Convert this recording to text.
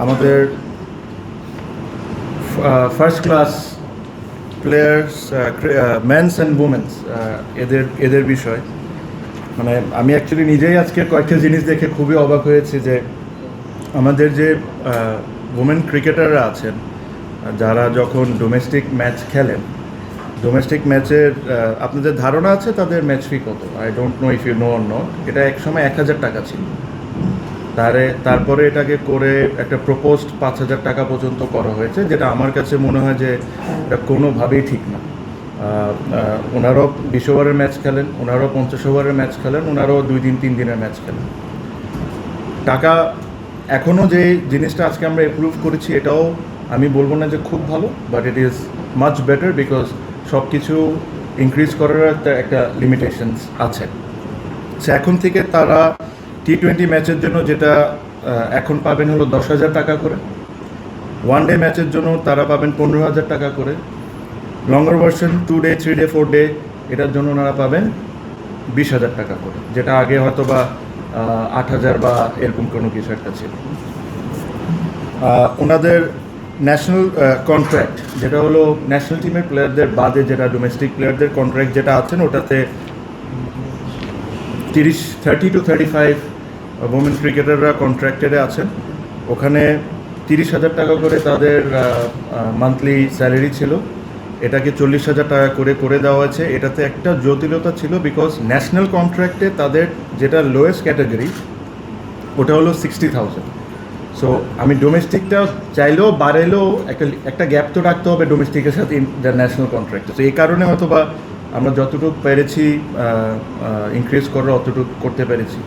আমাদের first class players men's and women's এদের বিষয় মানে আমি অ্যাকচুয়ালি নিজেই আজকে কয়েকটা জিনিস দেখে খুবই অবাক হয়েছি যে আমাদের যে উমেন ক্রিকেটাররা আছেন যারা যখন ডোমেস্টিক ম্যাচ খেলেন ডোমেস্টিক ম্যাচের আপনাদের ধারণা আছে তাদের ম্যাচ ফি কত? I don't know if you know or not. এটা এক সময় 1,000 টাকা ছিল, তারপরে এটাকে করে একটা প্রপোজড 5,000 টাকা পর্যন্ত করা হয়েছে, যেটা আমার কাছে মনে হয় যে এটা কোনোভাবেই ঠিক না। ওনারাও 20 ওভারের ম্যাচ খেলেন, ওনারাও 50 ওভারের ম্যাচ খেলেন, ওনারাও 2 দিন 3 দিনের ম্যাচ খেলেন। টাকা এখনও যে জিনিসটা আজকে আমরা অ্যাপ্রুভ করেছি এটাও আমি বলবো না যে খুব ভালো, but it is much better because সব কিছু ইনক্রিজ করার একটা লিমিটেশনস আছে। সে এখন থেকে তারা T20 ম্যাচের জন্য যেটা এখন পাবেন হলো 10,000 টাকা করে, ওয়ান ডে ম্যাচের জন্য তারা পাবেন 15,000 টাকা করে, লঙ্গার ভার্সন 2 ডে 3 ডে 4 ডে এটার জন্য ওনারা পাবেন 20,000 টাকা করে, যেটা আগে হয়তো বা 8,000 বা এরকম কোনো কিছু একটা ছিল। ওনাদের ন্যাশনাল কন্ট্রাক্ট যেটা হলো ন্যাশনাল টিমের প্লেয়ারদের বাদে যেটা ডোমেস্টিক প্লেয়ারদের কন্ট্রাক্ট যেটা আছেন ওটাতে 30 to 35 ওমেন ক্রিকেটাররা কন্ট্রাক্টেডে আছেন। ওখানে 30,000 টাকা করে তাদের মান্থলি স্যালারি ছিল, এটাকে 40,000 টাকা করে দেওয়া হয়েছে। এটাতে একটা জটিলতা ছিল বিকজ ন্যাশনাল কন্ট্রাক্টে তাদের যেটা লোয়েস্ট ক্যাটাগরি ওটা হলো 60,000। সো আমি ডোমেস্টিকটা চাইলেও বাড়াইলেও একটা গ্যাপ তো রাখতে হবে ডোমেস্টিকের সাথে ন্যাশনাল কন্ট্রাক্টে। তো এই কারণে হয়তো বা আমরা যতটুকু পেরেছি ইনক্রিজ করার অতটুকু করতে পেরেছি।